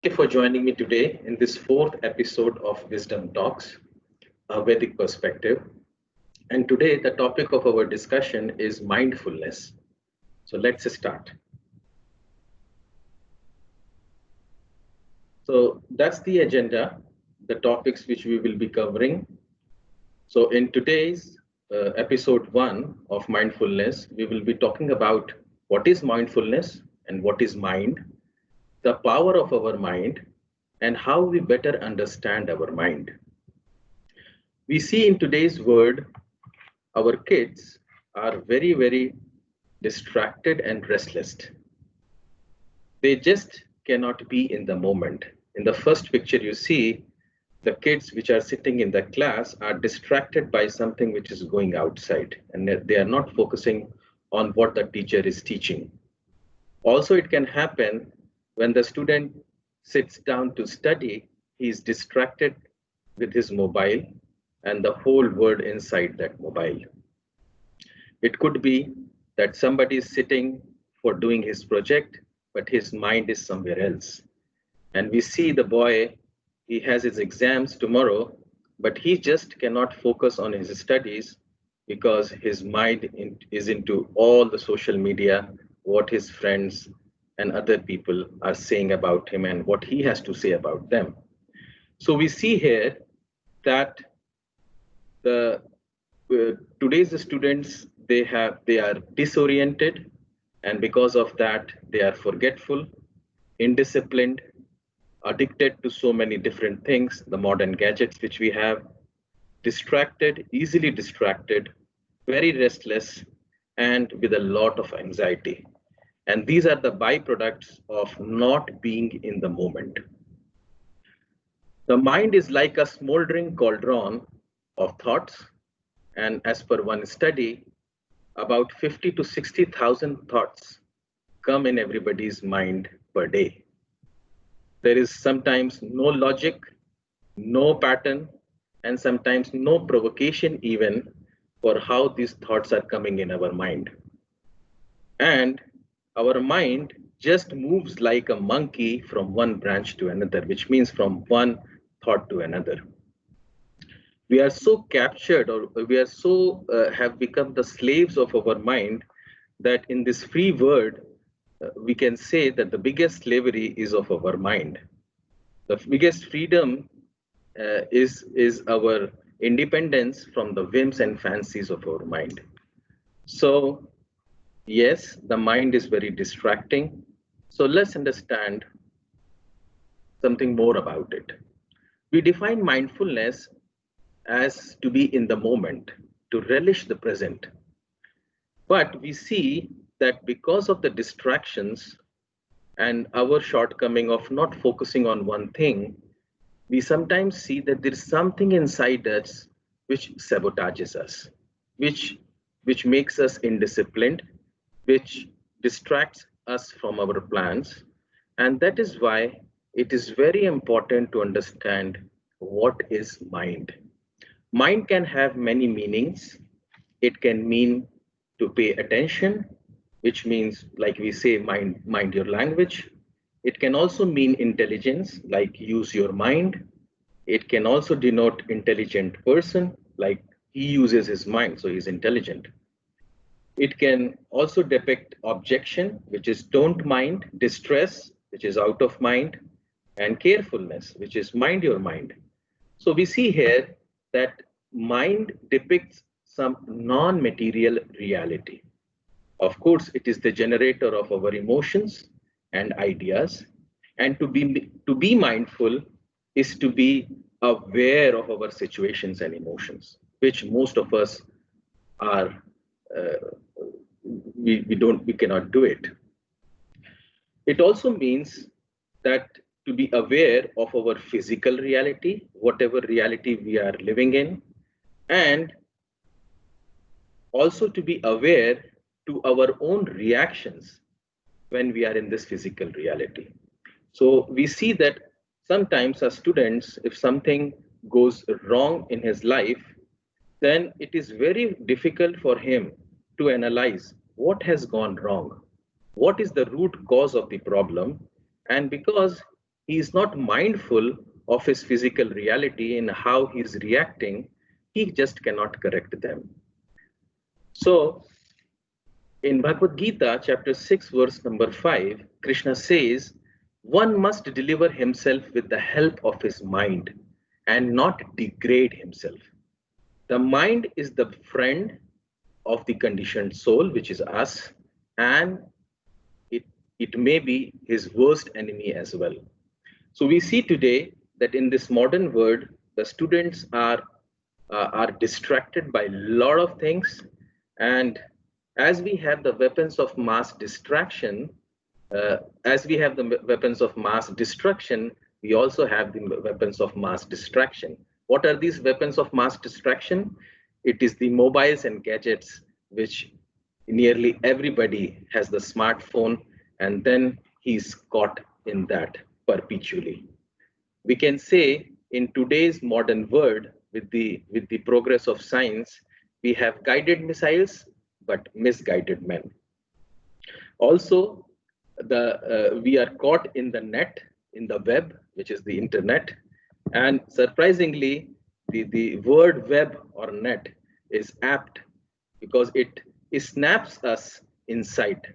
Thank you for joining me today in this fourth episode of Wisdom Talks, a Vedic perspective. And today, the topic of our discussion is mindfulness. So let's start. So that's the agenda, the topics which we will be covering. So in today's episode one of mindfulness, we will be talking about what is mindfulness and what is mind, the power of our mind, and how we better understand our mind. We see in today's world, our kids are very distracted and restless. They just cannot be in the moment. In the first picture, you see the kids which are sitting in the class are distracted by something which is going outside, and they are not focusing on what the teacher is teaching. Also, it can happen when the student sits down to study, he is distracted with his mobile and the whole world inside that mobile. It could be that somebody is sitting for doing his project, but his mind is somewhere else. And we see the boy, he has his exams tomorrow, but he just cannot focus on his studies because his mind is into all the social media, what his friends and other people are saying about him and what he has to say about them. So we see here that the today's students they are disoriented, and because of that they are forgetful, indisciplined, addicted to so many different things, the modern gadgets which we have, distracted, easily distracted, very restless, and with a lot of anxiety. And these are the byproducts of not being in the moment. The mind is like a smoldering cauldron of thoughts, and as per one study, about 50 to 60,000 thoughts come in everybody's mind per day. There is sometimes no logic, no pattern, and sometimes no provocation even for how these thoughts are coming in our mind. And our mind just moves like a monkey from one branch to another, which means from one thought to another. We are so captured, or we are so have become the slaves of our mind, that in this free world, we can say that the biggest slavery is of our mind. The biggest freedom is our independence from the whims and fancies of our mind. So yes, the mind is very distracting. So let's understand something more about it. We define mindfulness as to be in the moment, to relish the present. But we see that because of the distractions and our shortcoming of not focusing on one thing, we sometimes see that there is something inside us which sabotages us, which makes us indisciplined, which distracts us from our plans. And that is why it is very important to understand what is mind. Mind can have many meanings. It can mean to pay attention, which means, like we say, mind your language. It can also mean intelligence, like use your mind. It can also denote intelligent person, like he uses his mind, so he's intelligent. It can also depict objection, which is don't mind, distress, which is out of mind, and carefulness, which is mind your mind. So we see here that mind depicts some non-material reality. Of course, it is the generator of our emotions and ideas. And to be mindful is to be aware of our situations and emotions, which most of us are we cannot do it. It also means that to be aware of our physical reality, whatever reality we are living in, and also to be aware to our own reactions when we are in this physical reality. So we see that sometimes as students, if something goes wrong in his life, then it is very difficult for him to analyze what has gone wrong, what is the root cause of the problem, and because he is not mindful of his physical reality and how he is reacting, he just cannot correct them. So in Bhagavad Gita, chapter 6, verse number 5, Krishna says, one must deliver himself with the help of his mind and not degrade himself. The mind is the friend of the conditioned soul, which is us, and it may be his worst enemy as well. So we see today that in this modern world, the students are distracted by a lot of things, and as we have the weapons of mass distraction, we also have the weapons of mass distraction. What are these weapons of mass distraction? It is the mobiles and gadgets, which nearly everybody has the smartphone, and then he's caught in that perpetually. We can say in today's modern world, with the progress of science, we have guided missiles but misguided men. Also, we are caught in the net, in the web, which is the internet, and surprisingly, the word web or net is apt because it snaps us inside.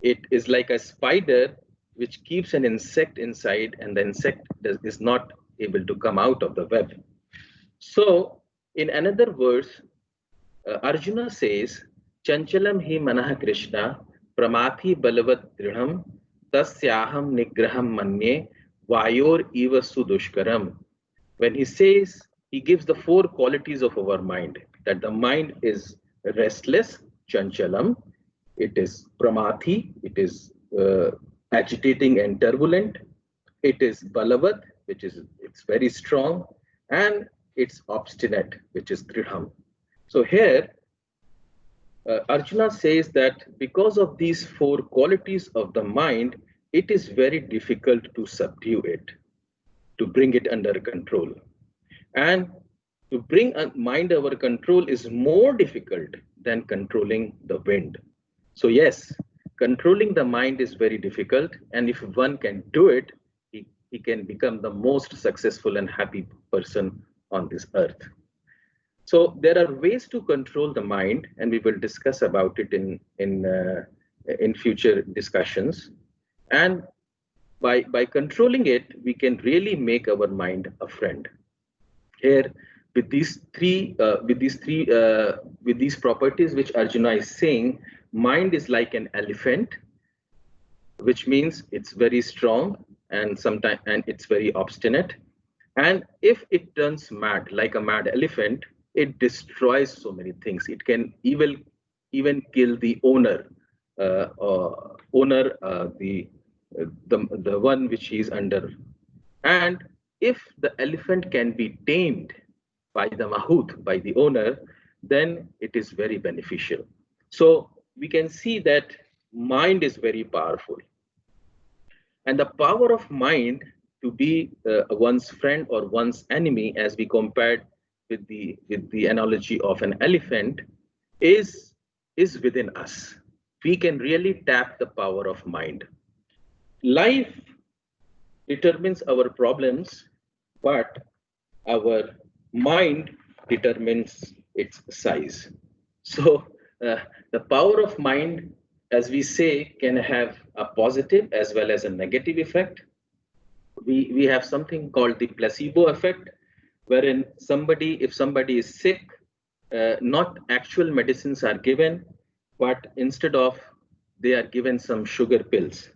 It is like a spider which keeps an insect inside, and the insect is not able to come out of the web. So, in another verse, Arjuna says, Chanchalam hi manah Krishna, pramathi balavat dridham, tasyaham nigraham manye, vayor eva sudushkaram. When he says, he gives the four qualities of our mind, that the mind is restless, chanchalam, it is pramathi, it is agitating and turbulent, it is balavat, which is it's very strong, and it's obstinate, which is dridham. So here, Arjuna says that because of these four qualities of the mind, it is very difficult to subdue it, to bring it under control. And to bring a mind under control is more difficult than controlling the wind. So yes, controlling the mind is very difficult. And if one can do it, he can become the most successful and happy person on this earth. So there are ways to control the mind, and we will discuss about it in future discussions. And by controlling it, we can really make our mind a friend. Here, with these properties which Arjuna is saying, mind is like an elephant, which means it's very strong and it's very obstinate. And if it turns mad, like a mad elephant, it destroys so many things. It can even kill the owner, the one which he is under. And if the elephant can be tamed by the mahout, by the owner, then it is very beneficial. So we can see that mind is very powerful. And the power of mind to be one's friend or one's enemy, as we compared with the analogy of an elephant, is within us. We can really tap the power of mind. Life determines our problems, but our mind determines its size. So the power of mind, as we say, can have a positive as well as a negative effect. We have something called the placebo effect, wherein if somebody is sick, not actual medicines are given, but instead of, they are given some sugar pills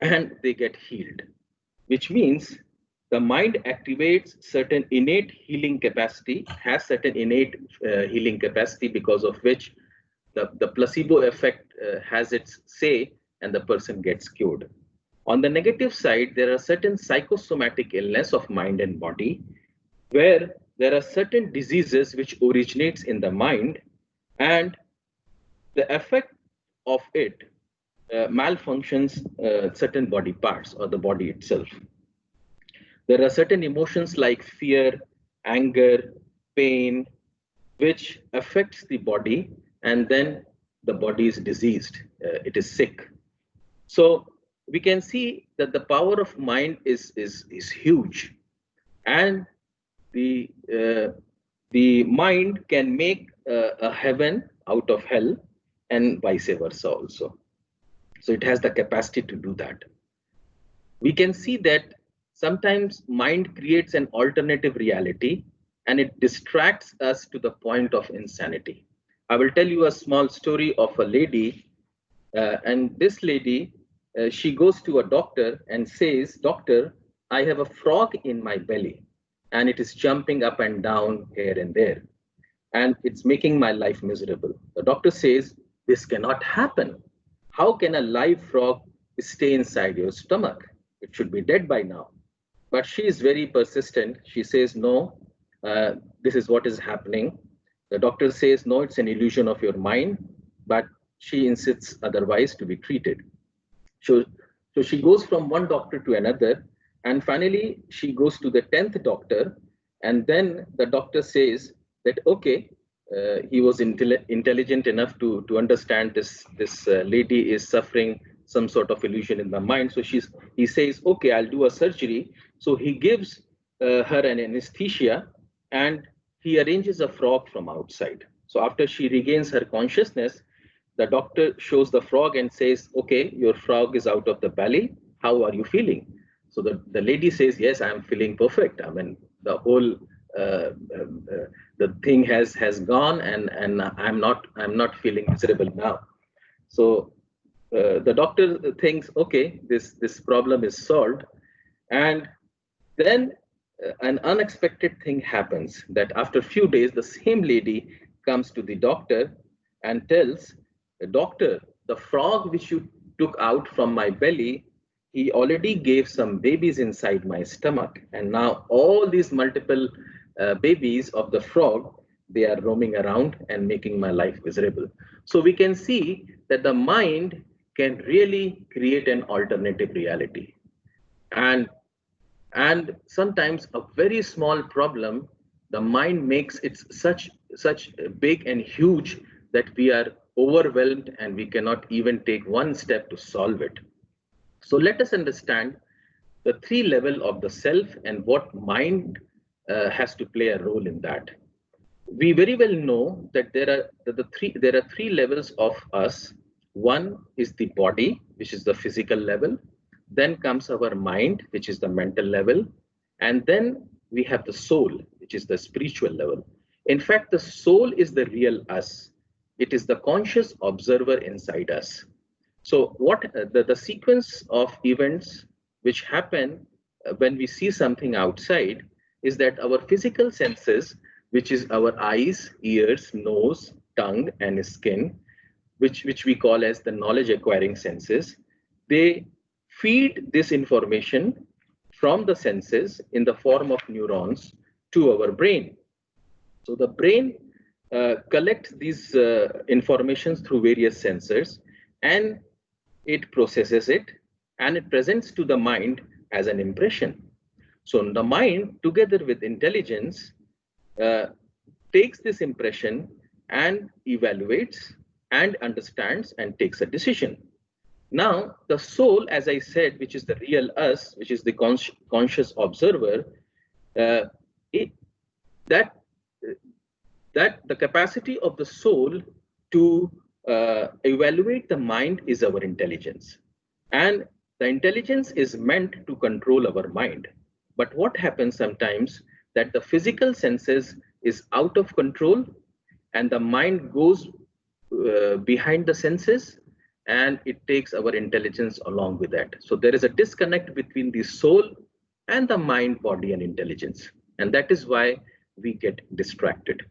and they get healed, which means the mind activates certain innate healing capacity, has certain innate healing capacity, because of which the placebo effect has its say and the person gets cured. On the negative side, there are certain psychosomatic illness of mind and body, where there are certain diseases which originates in the mind, and the effect of it malfunctions certain body parts or the body itself. There are certain emotions like fear, anger, pain, which affects the body, and then the body is diseased, it is sick. So we can see that the power of mind is huge, and the the mind can make a heaven out of hell, and vice versa also. So it has the capacity to do that. We can see that sometimes mind creates an alternative reality and it distracts us to the point of insanity. I will tell you a small story of a lady, and this lady, she goes to a doctor and says, "Doctor, I have a frog in my belly and it is jumping up and down here and there, and it's making my life miserable." The doctor says, "This cannot happen. How can a live frog stay inside your stomach? It should be dead by now." But she is very persistent. She says, "No, this is what is happening." The doctor says, "No, it's an illusion of your mind," but she insists otherwise to be treated. So, so she goes from one doctor to another, and finally she goes to the 10th doctor, and then the doctor says that, okay, he was intelligent enough to understand this lady is suffering some sort of illusion in the mind. So he says, okay, I'll do a surgery. So he gives her an anesthesia, and he arranges a frog from outside. So after she regains her consciousness, the doctor shows the frog and says, okay, your frog is out of the belly. How are you feeling? So the lady says, yes, I'm feeling perfect. I mean, the whole the thing has gone, and I'm not feeling miserable now. So the doctor thinks, okay, this problem is solved. And then an unexpected thing happens, that after a few days, the same lady comes to the doctor and tells the doctor, the frog which you took out from my belly, he already gave some babies inside my stomach, and now all these multiple babies of the frog, they are roaming around and making my life miserable. So we can see that the mind can really create an alternative reality. And sometimes a very small problem, the mind makes it such big and huge that we are overwhelmed and we cannot even take one step to solve it. So let us understand the three level of the self and what mind has to play a role in that. We very well know that there are three levels of us. One is the body, which is the physical level. Then comes our mind, which is the mental level. And then we have the soul, which is the spiritual level. In fact, the soul is the real us. It is the conscious observer inside us. So what the sequence of events which happen when we see something outside is that our physical senses, which is our eyes, ears, nose, tongue, and skin, which we call as the knowledge acquiring senses, they feed this information from the senses in the form of neurons to our brain. So the brain collects these informations through various sensors, and it processes it, and it presents to the mind as an impression. So the mind, together with intelligence, uh, takes this impression and evaluates and understands and takes a decision. Now, the soul, as I said, which is the real us, which is the conscious observer, uh, it, that that the capacity of the soul to evaluate the mind is our intelligence. And the intelligence is meant to control our mind. But what happens sometimes that the physical senses is out of control and the mind goes behind the senses, and it takes our intelligence along with that. So there is a disconnect between the soul and the mind, body, and intelligence. And that is why we get distracted.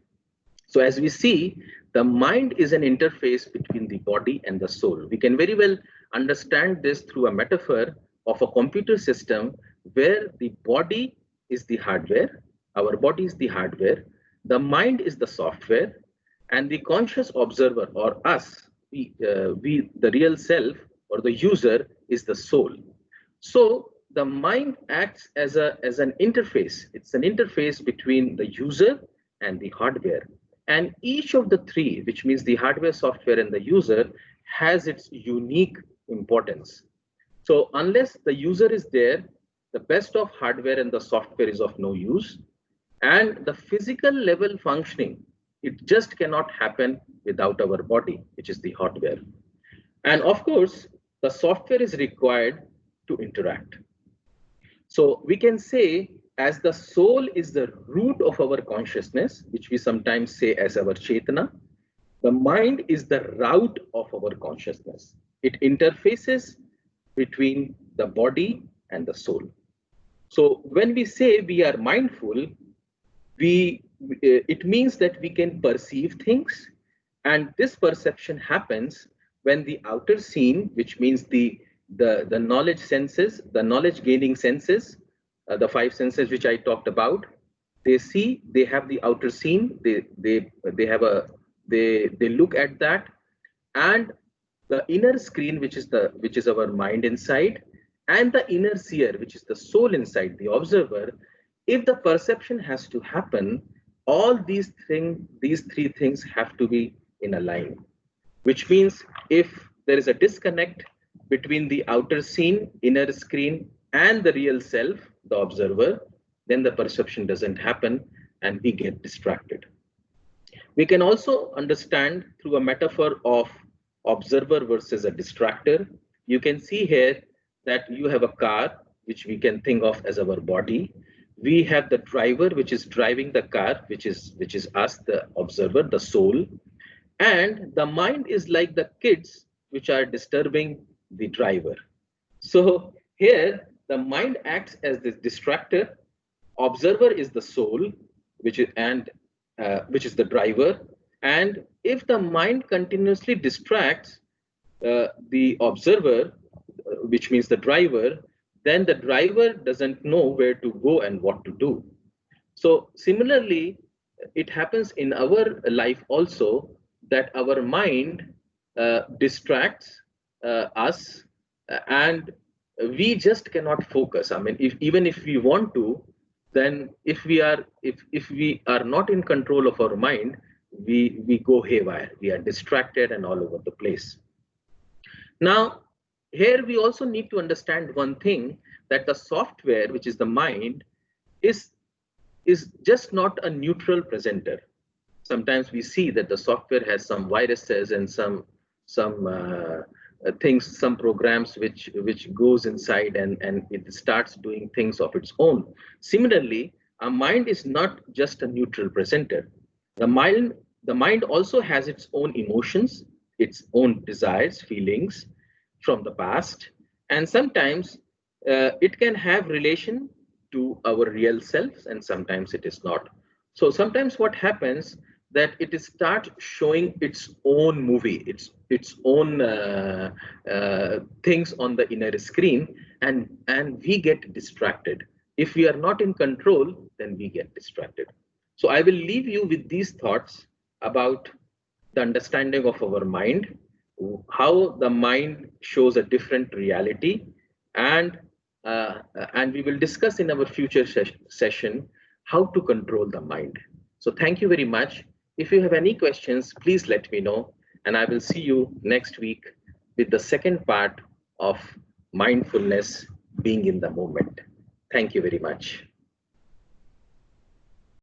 So as we see, the mind is an interface between the body and the soul. We can very well understand this through a metaphor of a computer system where the body is the hardware, our body is the hardware, the mind is the software, and the conscious observer, or us, the real self or the user, is the soul. So the mind acts as an interface. It's an interface between the user and the hardware. And each of the three, which means the hardware, software, and the user, has its unique importance. So unless the user is there, the best of hardware and the software is of no use. And the physical level functioning, it just cannot happen without our body, which is the hardware. And of course, the software is required to interact. So we can say, as the soul is the root of our consciousness, which we sometimes say as our chetana, the mind is the route of our consciousness. It interfaces between the body and the soul. So when we say we are mindful, it means that we can perceive things, and this perception happens when the outer scene, which means the knowledge senses, the knowledge gaining senses, the five senses which I talked about, they see, they have the outer scene, they have a they look at that, and the inner screen, which is our mind inside, and the inner seer, which is the soul inside the observer. If the perception has to happen, all these three things have to be in a line, which means if there is a disconnect between the outer scene, inner screen, and the real self, the observer, then the perception doesn't happen and we get distracted. We can also understand through a metaphor of observer versus a distractor. You can see here that you have a car, which we can think of as our body. We have the driver, which is driving the car, which is us, the observer, the soul. And the mind is like the kids which are disturbing the driver. So here the mind acts as the distractor, observer is the soul, which is the driver. And if the mind continuously distracts the observer, which means the driver, then the driver doesn't know where to go and what to do. So similarly, it happens in our life also, that our mind distracts us, and we just cannot focus. I mean, even if we want to, then if we are not in control of our mind, we go haywire. We are distracted and all over the place. Now, here we also need to understand one thing, that the software, which is the mind, is just not a neutral presenter. Sometimes we see that the software has some viruses and some things, some programs which goes inside and it starts doing things of its own. Similarly, our mind is not just a neutral presenter. The mind also has its own emotions, its own desires, feelings from the past, and sometimes it can have relation to our real selves, and sometimes it is not. So sometimes what happens, that it starts showing its own movie, its own things on the inner screen, and we get distracted. If we are not in control, then we get distracted. So I will leave you with these thoughts about the understanding of our mind, how the mind shows a different reality, and we will discuss in our future session how to control the mind. So thank you very much. If you have any questions, please let me know, and I will see you next week with the second part of mindfulness, being in the moment. Thank you very much.